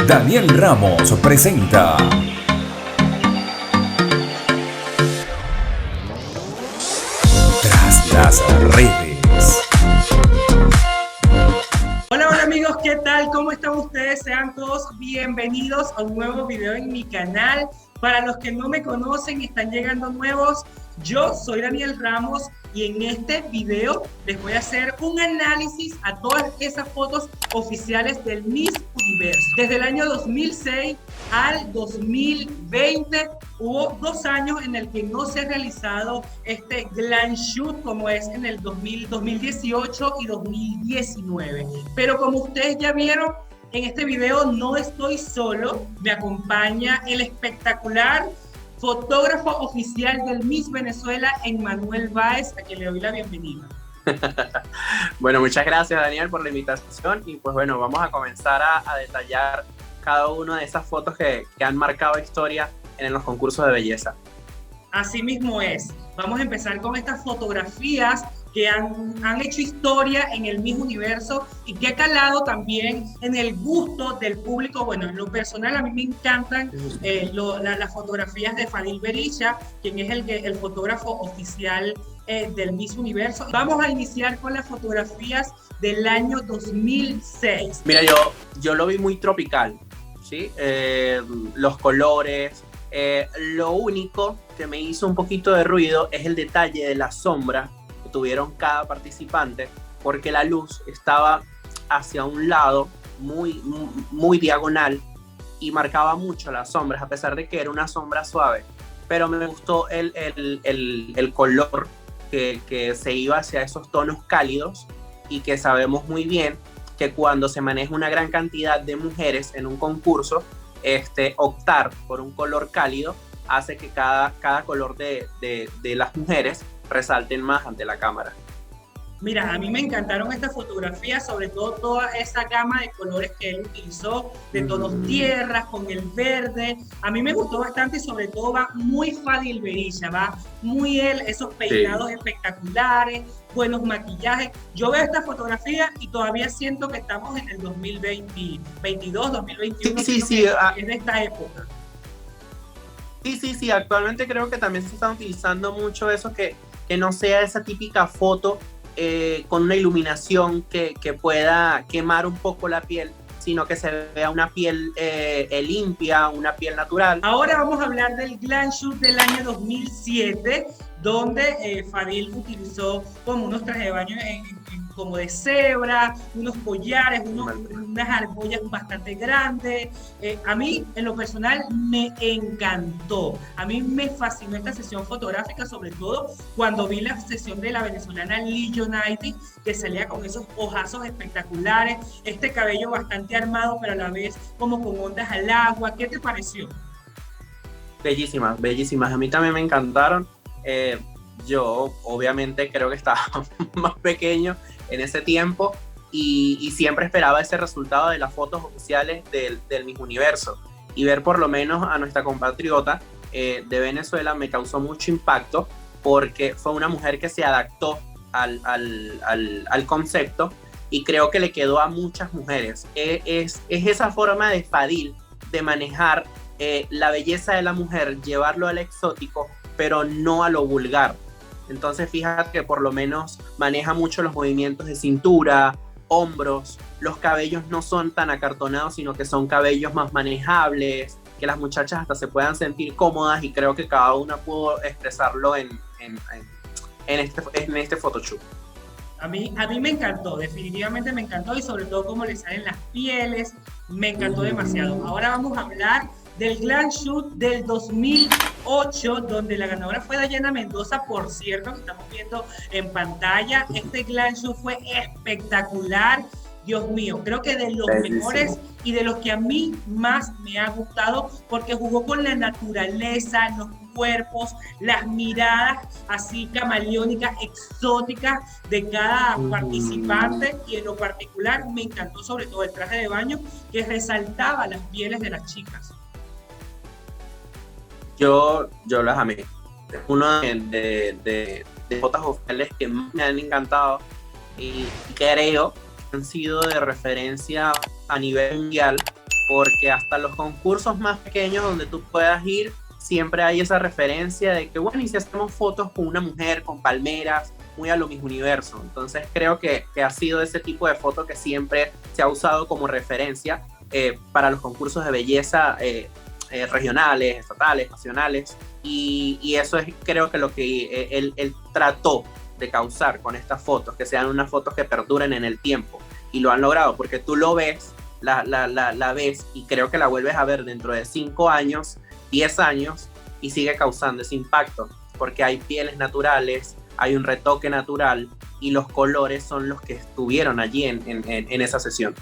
Daniel Ramos presenta Tras las redes. Hola, hola amigos, ¿qué tal? ¿Cómo están ustedes? Sean todos bienvenidos a un nuevo video en mi canal. Para los que no me conocen y están llegando nuevos, yo soy Daniel Ramos y en este video les voy a hacer un análisis a todas esas fotos oficiales del Miss Universo. Desde el año 2006 al 2020 hubo 2 años en el que no se ha realizado este glam shoot como es en el 2018 y 2019. Pero como ustedes ya vieron, en este video no estoy solo, me acompaña el espectacular fotógrafo oficial del Miss Venezuela, Emmanuel Báez, a quien le doy la bienvenida. Bueno, muchas gracias Daniel por la invitación y pues bueno, vamos a comenzar a detallar cada una de esas fotos que han marcado historia en los concursos de belleza. Así mismo es. Vamos a empezar con estas fotografías que han hecho historia en el Miss Universo y que ha calado también en el gusto del público. Bueno, en lo personal a mí me encantan las fotografías de Fadil Berisha, quien es el fotógrafo oficial del Miss Universo. Vamos a iniciar con las fotografías del año 2006. Mira, yo lo vi muy tropical, ¿sí? Los colores. Lo único que me hizo un poquito de ruido es el detalle de la sombra que tuvieron cada participante, porque la luz estaba hacia un lado muy diagonal y marcaba mucho las sombras, a pesar de que era una sombra suave. Pero me gustó el color que se iba hacia esos tonos cálidos, y que sabemos muy bien que cuando se maneja una gran cantidad de mujeres en un concurso, optar por un color cálido hace que cada color de las mujeres resalten más ante la cámara. Mira, a mí me encantaron estas fotografías, sobre todo toda esa gama de colores que él utilizó, de tonos tierras, con el verde. A mí me gustó bastante y sobre todo va muy Fadil Berisha, va muy él, esos peinados espectaculares, buenos maquillajes. Yo veo esta fotografía y todavía siento que estamos en el 2022, 2021, sí, es de esta época. Sí, actualmente creo que también se está utilizando mucho eso, que no sea esa típica foto con una iluminación que pueda quemar un poco la piel, sino que se vea una piel limpia, una piel natural. Ahora vamos a hablar del glam shoot del año 2007, donde Fadil utilizó como unos trajes de baño como de cebra, unos collares, unas argollas bastante grandes. A mí, en lo personal, me encantó. A mí me fascinó esta sesión fotográfica, sobre todo cuando vi la sesión de la venezolana Lee United, que salía con esos ojazos espectaculares, este cabello bastante armado, pero a la vez como con ondas al agua. ¿Qué te pareció? Bellísimas, bellísimas. A mí también me encantaron. Yo, obviamente, creo que estaba más pequeño en ese tiempo y siempre esperaba ese resultado de las fotos oficiales del Miss Universo, y ver por lo menos a nuestra compatriota de Venezuela me causó mucho impacto, porque fue una mujer que se adaptó al concepto, y creo que le quedó a muchas mujeres. Es esa forma de Fadil de manejar la belleza de la mujer, llevarlo al exótico, pero no a lo vulgar. Entonces fíjate que por lo menos maneja mucho los movimientos de cintura, hombros, los cabellos no son tan acartonados, sino que son cabellos más manejables, que las muchachas hasta se puedan sentir cómodas, y creo que cada una pudo expresarlo en este photoshoot. A mí me encantó, definitivamente me encantó, y sobre todo cómo le salen las pieles, me encantó demasiado. Ahora vamos a hablar del glam shoot del 2008, donde la ganadora fue Dayana Mendoza, por cierto, que estamos viendo en pantalla. Este glam shoot fue espectacular, Dios mío, creo que de los mejores y de los que a mí más me ha gustado, porque jugó con la naturaleza, los cuerpos, las miradas así camaleónicas, exóticas de cada participante, y en lo particular me encantó sobre todo el traje de baño que resaltaba las pieles de las chicas. Yo las amé. Uno de fotos oficiales que me han encantado y creo que han sido de referencia a nivel mundial, porque hasta los concursos más pequeños donde tú puedas ir, siempre hay esa referencia de que, bueno, y si hacemos fotos con una mujer, con palmeras, muy a lo Miss Universo. Entonces creo que ha sido ese tipo de foto que siempre se ha usado como referencia para los concursos de belleza regionales, estatales, nacionales, y eso es creo que lo que él trató de causar con estas fotos, que sean unas fotos que perduren en el tiempo, y lo han logrado, porque tú lo ves, la ves, y creo que la vuelves a ver dentro de 5 años, 10 años, y sigue causando ese impacto, porque hay pieles naturales, hay un retoque natural, y los colores son los que estuvieron allí en esa sesión.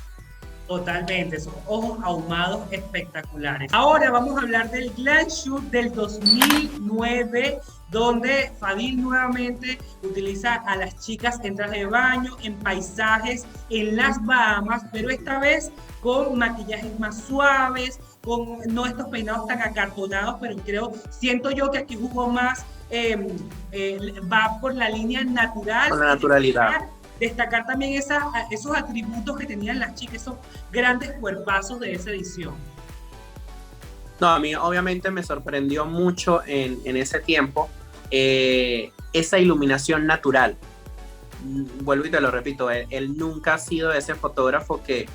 Totalmente, son ojos ahumados espectaculares. Ahora vamos a hablar del Glam Shoot del 2009, donde Fadil nuevamente utiliza a las chicas en traje de baño, en paisajes, en las Bahamas, pero esta vez con maquillajes más suaves, con no estos peinados tan acartonados, pero siento yo que aquí jugó más, va por la línea natural. Con la naturalidad. Destacar también esos atributos que tenían las chicas, esos grandes cuerpazos de esa edición. No, a mí obviamente me sorprendió mucho en ese tiempo esa iluminación natural. Vuelvo y te lo repito, él nunca ha sido ese fotógrafo que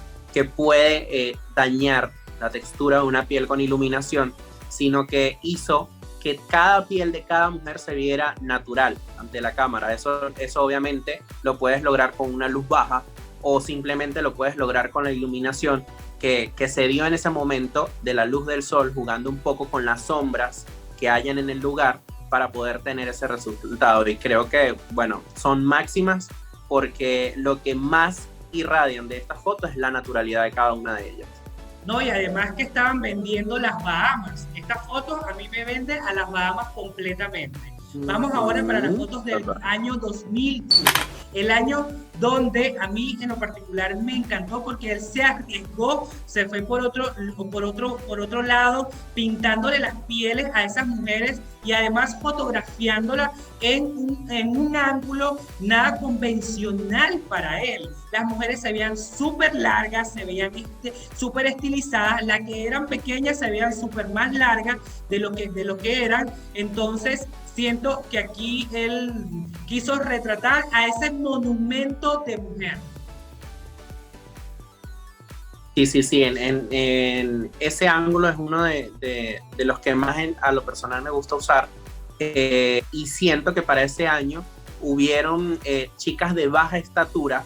puede dañar la textura de una piel con iluminación, sino que hizo que cada piel de cada mujer se viera natural ante la cámara. Eso obviamente lo puedes lograr con una luz baja, o simplemente lo puedes lograr con la iluminación que se dio en ese momento de la luz del sol, jugando un poco con las sombras que hayan en el lugar para poder tener ese resultado. Y creo que, bueno, son máximas, porque lo que más irradian de estas fotos es la naturalidad de cada una de ellas. No, y además que estaban vendiendo las Bahamas. Estas fotos a mí me venden a las Bahamas completamente. Vamos ahora para las fotos del año 2010, el año donde a mí en lo particular me encantó, porque él se arriesgó, se fue por otro lado, pintándole las pieles a esas mujeres y además fotografiándolas en un ángulo nada convencional para él. Las mujeres se veían súper largas, se veían súper estilizadas, las que eran pequeñas se veían súper más largas de lo que eran. Entonces siento que aquí él quiso retratar a ese monumento de mujer. Sí, en ese ángulo es uno de los que más a lo personal me gusta usar, y siento que para ese año hubieron chicas de baja estatura,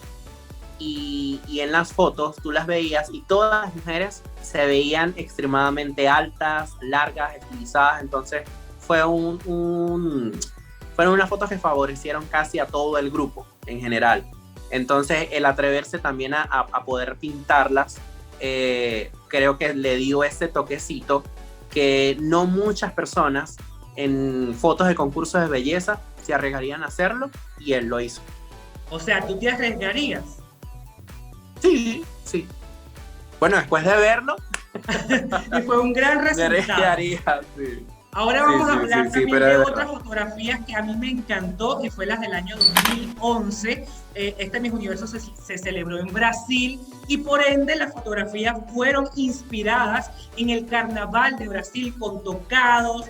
y en las fotos tú las veías y todas las mujeres se veían extremadamente altas, largas, estilizadas. Entonces fueron unas fotos que favorecieron casi a todo el grupo en general. Entonces el atreverse también a poder pintarlas, creo que le dio ese toquecito que no muchas personas en fotos de concursos de belleza se arriesgarían a hacerlo, y él lo hizo. O sea, ¿tú te arriesgarías? Sí. Bueno, después de verlo, y fue un gran resultado. me arriesgaría, sí. Ahora vamos a hablar también de pero otras fotografías que a mí me encantó, y fue las del año 2011. Este Miss Universo se celebró en Brasil, y por ende las fotografías fueron inspiradas en el carnaval de Brasil, con tocados,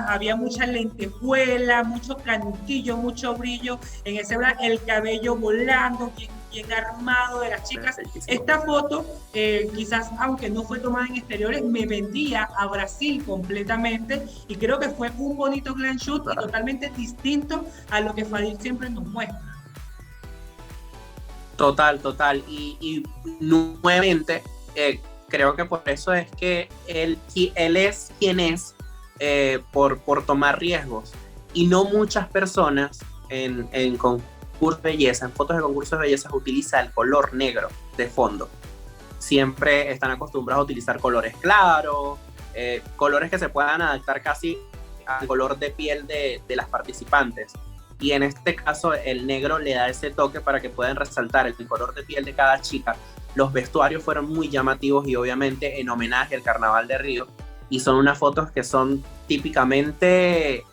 había mucha lentejuela, mucho canutillo, mucho brillo en ese brazo, el cabello volando, bien armado de las chicas. Esta foto, quizás aunque no fue tomada en exteriores, me vendía a Brasil completamente, y creo que fue un bonito glam shoot y totalmente distinto a lo que Fadil siempre nos muestra. Total. Y nuevamente, creo que por eso es que él es quien es, por tomar riesgos. Y no muchas personas en concursos de belleza, en fotos de concursos de belleza, utiliza el color negro de fondo. Siempre están acostumbrados a utilizar colores claros, colores que se puedan adaptar casi al color de piel de las participantes. Y en este caso el negro le da ese toque para que puedan resaltar el color de piel de cada chica. Los vestuarios fueron muy llamativos, y obviamente en homenaje al Carnaval de Río, y son unas fotos que son típicamente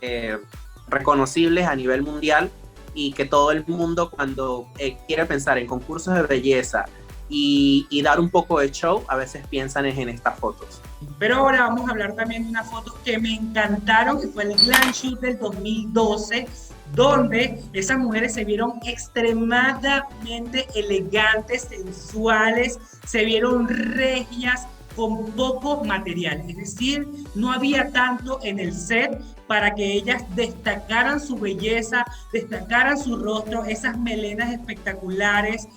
reconocibles a nivel mundial, y que todo el mundo, cuando quiere pensar en concursos de belleza y dar un poco de show, a veces piensan en estas fotos. Pero ahora vamos a hablar también de una foto que me encantaron, que fue el Glam Shoot del 2012, donde esas mujeres se vieron extremadamente elegantes, sensuales, se vieron regias, con poco material, es decir, no había tanto en el set para que ellas destacaran su belleza, destacaran su rostro, esas melenas espectaculares.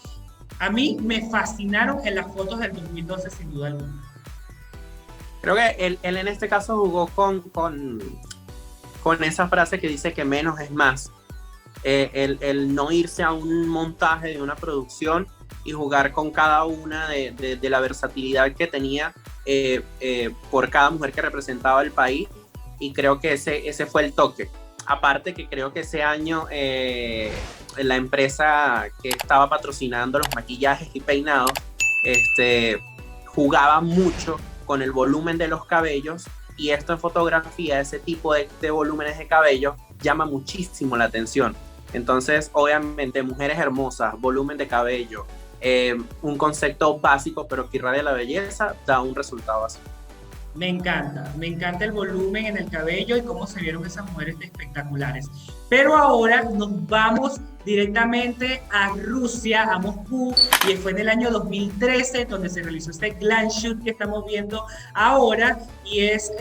A mí me fascinaron en las fotos del 2012 sin duda alguna. Creo que él en este caso jugó con esa frase que dice que menos es más. El no irse a un montaje de una producción y jugar con cada una de la versatilidad que tenía por cada mujer que representaba el país, y creo que ese fue el toque. Aparte que creo que ese año la empresa que estaba patrocinando los maquillajes y peinados jugaba mucho con el volumen de los cabellos, y esto en fotografía, ese tipo de volúmenes de cabello llama muchísimo la atención. Entonces, obviamente, mujeres hermosas, volumen de cabello, un concepto básico pero que irradia la belleza, da un resultado así. Me encanta el volumen en el cabello y cómo se vieron esas mujeres espectaculares. Pero ahora nos vamos directamente a Rusia, a Moscú, y fue en el año 2013 donde se realizó este Glam Shoot que estamos viendo ahora, y es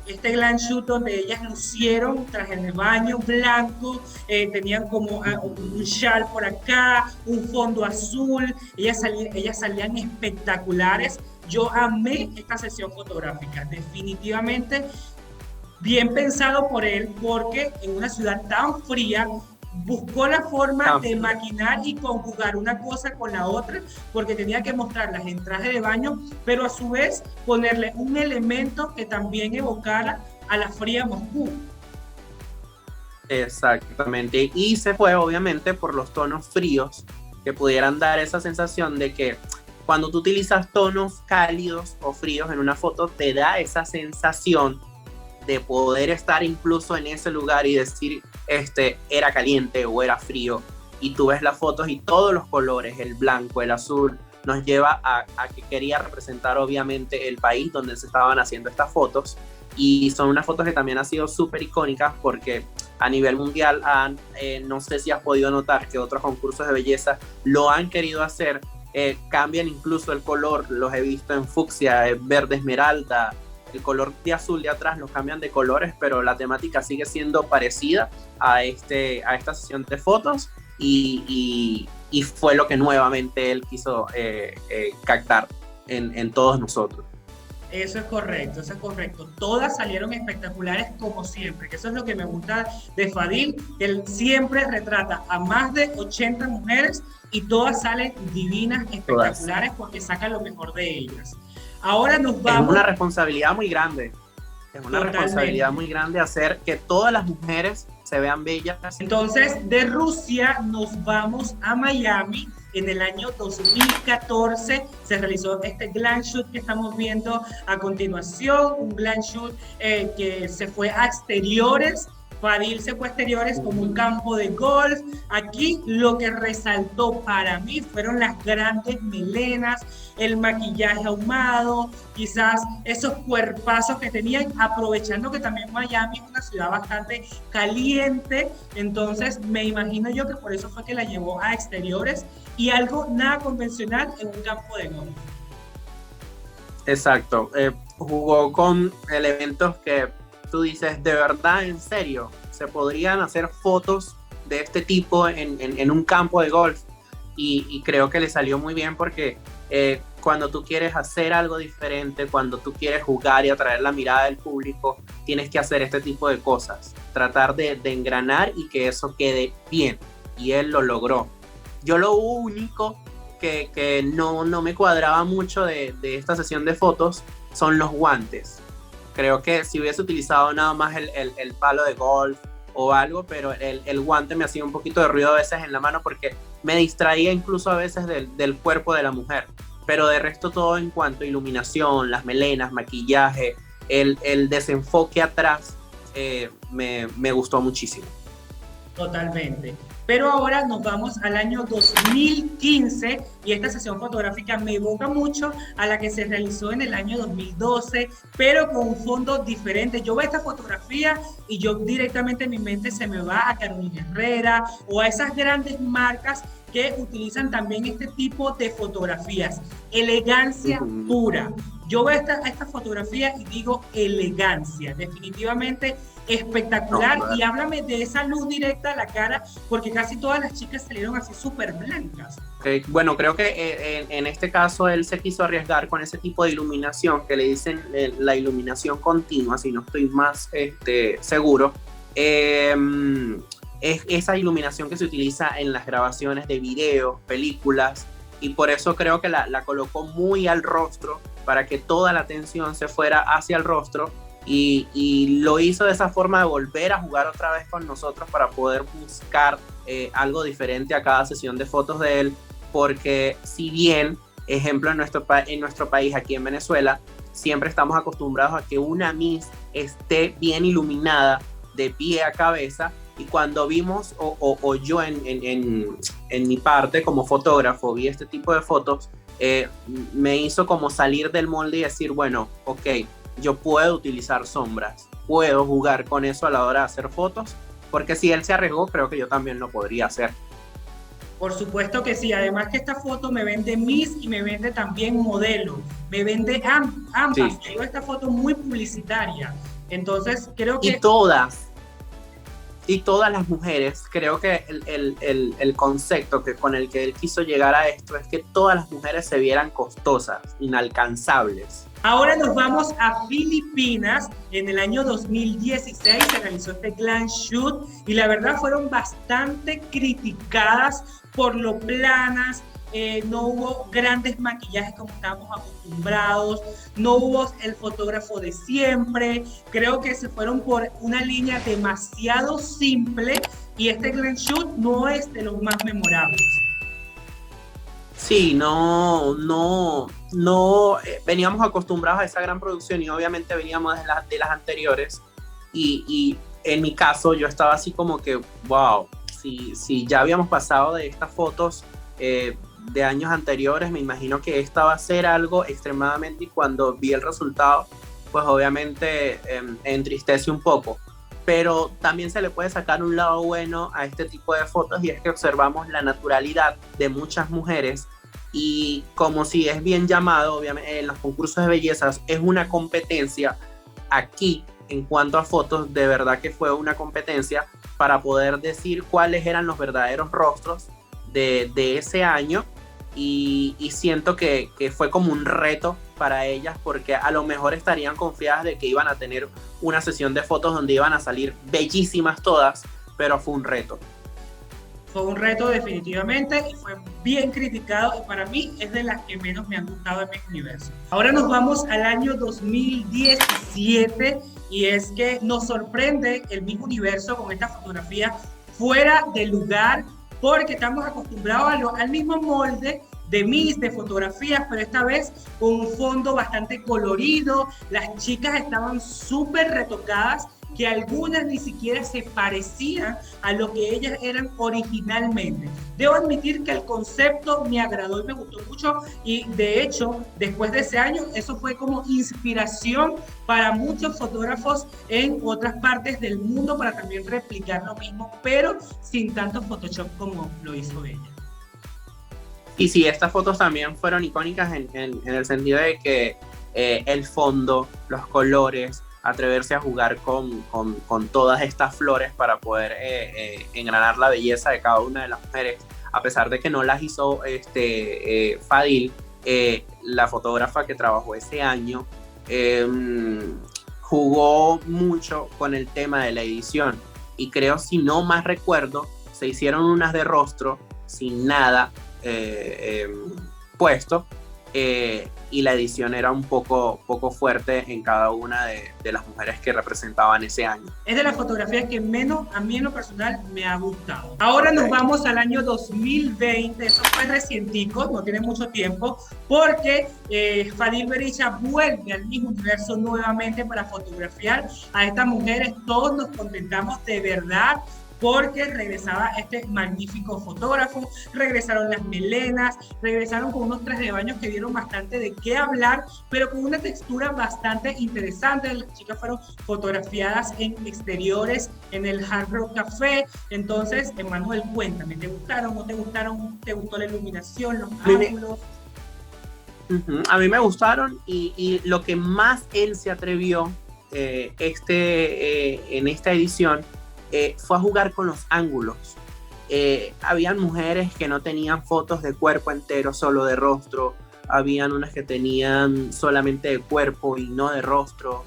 este Glam Shoot donde ellas lucieron traje de baño blanco, tenían como un chal por acá, un fondo azul, ellas salían espectaculares. Yo amé esta sesión fotográfica, definitivamente bien pensado por él, porque en una ciudad tan fría buscó la forma de maquinar y conjugar una cosa con la otra, porque tenía que mostrarlas en traje de baño, pero a su vez ponerle un elemento que también evocara a la fría Moscú. Exactamente, y se fue obviamente por los tonos fríos que pudieran dar esa sensación de que cuando tú utilizas tonos cálidos o fríos en una foto, te da esa sensación de poder estar incluso en ese lugar y decir, era caliente o era frío. Y tú ves las fotos y todos los colores, el blanco, el azul, nos lleva a que quería representar obviamente el país donde se estaban haciendo estas fotos. Y son unas fotos que también han sido súper icónicas porque a nivel mundial no sé si has podido notar que otros concursos de belleza lo han querido hacer. Cambian incluso el color, los he visto en fucsia, verde esmeralda, el color de azul de atrás los cambian de colores, pero la temática sigue siendo parecida a esta sesión de fotos, y fue lo que nuevamente él quiso captar en todos nosotros. Eso es correcto. Todas salieron espectaculares como siempre, que eso es lo que me gusta de Fadil, que él siempre retrata a más de 80 mujeres y todas salen divinas, espectaculares, porque sacan lo mejor de ellas. Ahora nos vamos... Es una responsabilidad muy grande. Es una responsabilidad muy grande hacer que todas las mujeres se vean bellas. Entonces, de Rusia nos vamos a Miami. En el año 2014 se realizó este Glam Shoot que estamos viendo a continuación, un Glam Shoot que se fue a exteriores. Fadil se fue a exteriores como un campo de golf. Aquí lo que resaltó para mí fueron las grandes melenas, el maquillaje ahumado, quizás esos cuerpazos que tenían, aprovechando que también Miami es una ciudad bastante caliente. Entonces me imagino yo que por eso fue que la llevó a exteriores y algo nada convencional en un campo de golf. Exacto, jugó con elementos que tú dices, de verdad, en serio, se podrían hacer fotos de este tipo en un campo de golf, y creo que le salió muy bien porque cuando tú quieres hacer algo diferente, cuando tú quieres jugar y atraer la mirada del público, tienes que hacer este tipo de cosas, tratar de engranar y que eso quede bien, y él lo logró. Yo lo único que no me cuadraba mucho de esta sesión de fotos son los guantes. Creo que si hubiese utilizado nada más el palo de golf o algo, pero el guante me hacía un poquito de ruido a veces en la mano porque me distraía incluso a veces del cuerpo de la mujer. Pero de resto todo en cuanto a iluminación, las melenas, maquillaje, el desenfoque atrás, me gustó muchísimo. Totalmente. Pero ahora nos vamos al año 2015 y esta sesión fotográfica me evoca mucho a la que se realizó en el año 2012, pero con un fondo diferente. Yo veo esta fotografía y yo directamente en mi mente se me va a Carolina Herrera o a esas grandes marcas que utilizan también este tipo de fotografías. Elegancia pura. Yo veo esta fotografía y digo elegancia, definitivamente espectacular. No, y háblame de esa luz directa a la cara, porque casi todas las chicas salieron así súper blancas. Okay. Bueno, creo que en este caso él se quiso arriesgar con ese tipo de iluminación que le dicen la iluminación continua, si no estoy más seguro. Es esa iluminación que se utiliza en las grabaciones de videos, películas, y por eso creo que la colocó muy al rostro para que toda la atención se fuera hacia el rostro, y lo hizo de esa forma de volver a jugar otra vez con nosotros para poder buscar algo diferente a cada sesión de fotos de él, porque si bien, ejemplo, en nuestro país, aquí en Venezuela, siempre estamos acostumbrados a que una Miss esté bien iluminada de pie a cabeza, y cuando vimos, o yo en mi parte como fotógrafo vi este tipo de fotos, me hizo como salir del molde y decir, bueno, ok, yo puedo utilizar sombras, puedo jugar con eso a la hora de hacer fotos, porque si él se arriesgó, creo que yo también lo podría hacer. Por supuesto que sí, además que esta foto me vende Miss y me vende también modelo, me vende ambas, sí. Tengo esta foto muy publicitaria, entonces creo que... Y todas las mujeres, creo que el concepto con el que él quiso llegar a esto es que todas las mujeres se vieran costosas, inalcanzables. Ahora nos vamos a Filipinas. En el año 2016 se realizó este glam shoot y la verdad fueron bastante criticadas por lo planas. No hubo grandes maquillajes como estábamos acostumbrados, no hubo el fotógrafo de siempre, creo que se fueron por una línea demasiado simple y este glam shoot no es de los más memorables. Sí, no, veníamos acostumbrados a esa gran producción y obviamente veníamos de las anteriores, y en mi caso yo estaba así como que, wow, si ya habíamos pasado de estas fotos de años anteriores, me imagino que esta va a ser algo extremadamente, y cuando vi el resultado, pues obviamente entristece un poco, pero también se le puede sacar un lado bueno a este tipo de fotos, y es que observamos la naturalidad de muchas mujeres, y como si es bien llamado, obviamente en los concursos de bellezas es una competencia, aquí en cuanto a fotos de verdad que fue una competencia para poder decir cuáles eran los verdaderos rostros de ese año, y siento que fue como un reto para ellas, porque a lo mejor estarían confiadas de que iban a tener una sesión de fotos donde iban a salir bellísimas todas, pero fue un reto. Fue un reto definitivamente y fue bien criticado, y para mí es de las que menos me han gustado en mi universo. Ahora nos vamos al año 2017 y es que nos sorprende el mismo universo con esta fotografía fuera de lugar, porque estamos acostumbrados al mismo molde de Miss, de fotografías, pero esta vez con un fondo bastante colorido. Las chicas estaban súper retocadas, que algunas ni siquiera se parecían a lo que ellas eran originalmente. Debo admitir que el concepto me agradó y me gustó mucho, y de hecho, después de ese año, eso fue como inspiración para muchos fotógrafos en otras partes del mundo para también replicar lo mismo, pero sin tanto Photoshop como lo hizo ella. Y sí, estas fotos también fueron icónicas en el sentido de que el fondo, los colores, atreverse a jugar con todas estas flores para poder engranar la belleza de cada una de las mujeres, a pesar de que no las hizo Fadil, la fotógrafa que trabajó ese año, jugó mucho con el tema de la edición, y creo, si no más recuerdo, se hicieron unas de rostro sin nada puesto, y la edición era un poco fuerte en cada una de las mujeres que representaban ese año. Es de las fotografías que menos a mí en lo personal me ha gustado. Ahora nos vamos al año 2020, eso fue recientico, no tiene mucho tiempo, porque Fadil Berisha vuelve al mismo universo nuevamente para fotografiar a estas mujeres. Todos nos contentamos de verdad porque regresaba este magnífico fotógrafo, regresaron las melenas, regresaron con unos trajes de baño que dieron bastante de qué hablar, pero con una textura bastante interesante. Las chicas fueron fotografiadas en exteriores, en el Hard Rock Café. Entonces, Emmanuel, cuéntame, ¿te gustaron, no te gustaron? ¿Te gustó la iluminación, los ángulos? A mí me gustaron y lo que más él se atrevió en esta edición fue a jugar con los ángulos. Habían mujeres que no tenían fotos de cuerpo entero, solo de rostro. Habían unas que tenían solamente de cuerpo y no de rostro.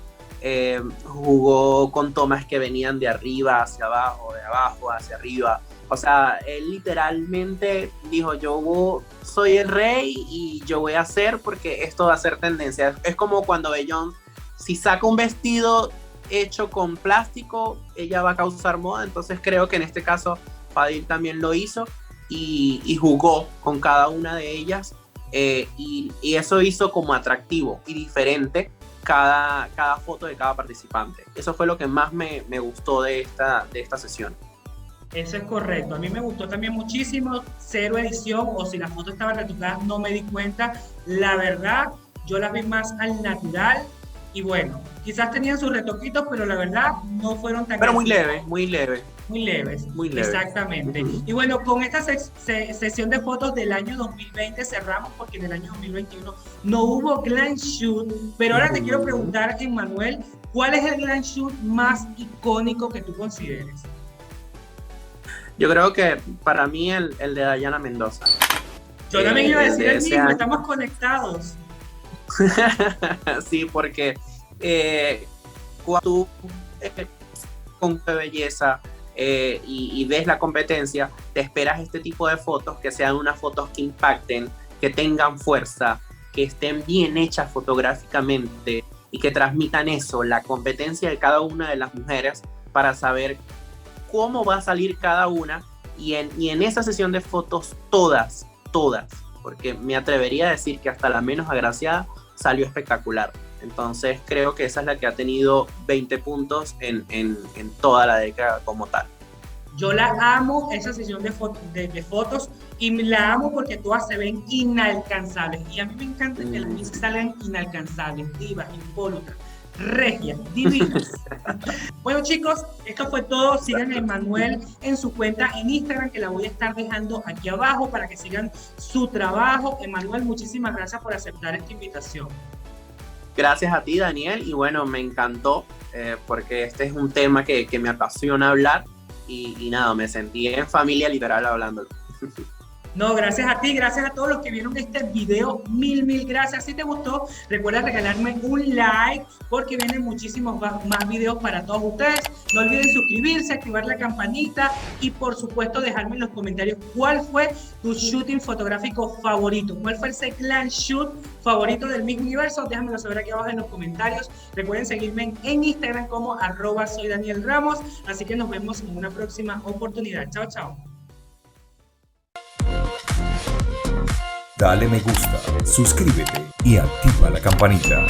Jugó con tomas que venían de arriba hacia abajo, de abajo hacia arriba. O sea, él literalmente dijo, yo soy el rey y yo voy a hacer porque esto va a ser tendencia. Es como cuando Beyoncé, si saca un vestido hecho con plástico, ella va a causar moda. Entonces creo que en este caso Fadil también lo hizo y jugó con cada una de ellas y eso hizo como atractivo y diferente cada foto de cada participante. Eso fue lo que más me gustó de esta sesión. Eso es correcto. A mí me gustó también muchísimo. Cero edición, o si las fotos estaban retocadas no me di cuenta. La verdad, yo las vi más al natural. Y bueno, quizás tenían sus retoquitos, pero la verdad no fueron tan... Pero muy leve, muy leve. Muy leves, muy leves. Exactamente. Y bueno, con esta sesión de fotos del año 2020 cerramos porque en el año 2021 no hubo glam shoot. Pero ahora te quiero preguntar, Emmanuel, ¿cuál es el glam shoot más icónico que tú consideres? Yo creo que para mí el de Dayana Mendoza. Yo también iba a decir el mismo, estamos conectados. Sí, porque cuando tú con belleza y ves la competencia, te esperas este tipo de fotos, que sean unas fotos que impacten, que tengan fuerza, que estén bien hechas fotográficamente y que transmitan eso, la competencia de cada una de las mujeres para saber cómo va a salir cada una y en esa sesión de fotos todas, porque me atrevería a decir que hasta la menos agraciada salió espectacular. Entonces creo que esa es la que ha tenido 20 puntos en toda la década como tal. Yo la amo, esa sesión de fotos, y la amo porque todas se ven inalcanzables. Y a mí me encanta que las mismas salgan inalcanzables, divas, impolutas, regias, divinas. Bueno, chicos, esto fue todo. Sigan a Emmanuel en su cuenta en Instagram, que la voy a estar dejando aquí abajo para que sigan su trabajo. Emmanuel, muchísimas gracias por aceptar esta invitación. Gracias a ti, Daniel, y bueno, me encantó porque este es un tema que me apasiona hablar y nada, me sentí en familia literal hablándolo. No, gracias a ti, gracias a todos los que vieron este video, mil gracias. Si te gustó, recuerda regalarme un like porque vienen muchísimos más videos para todos ustedes. No olviden suscribirse, activar la campanita y por supuesto dejarme en los comentarios cuál fue tu shooting fotográfico favorito, cuál fue ese glam shoot favorito del Miss Universo. Déjamelo saber aquí abajo en los comentarios. Recuerden seguirme en Instagram como @soydanielramos. Así que nos vemos en una próxima oportunidad. Chao, chao. Dale me gusta, suscríbete y activa la campanita.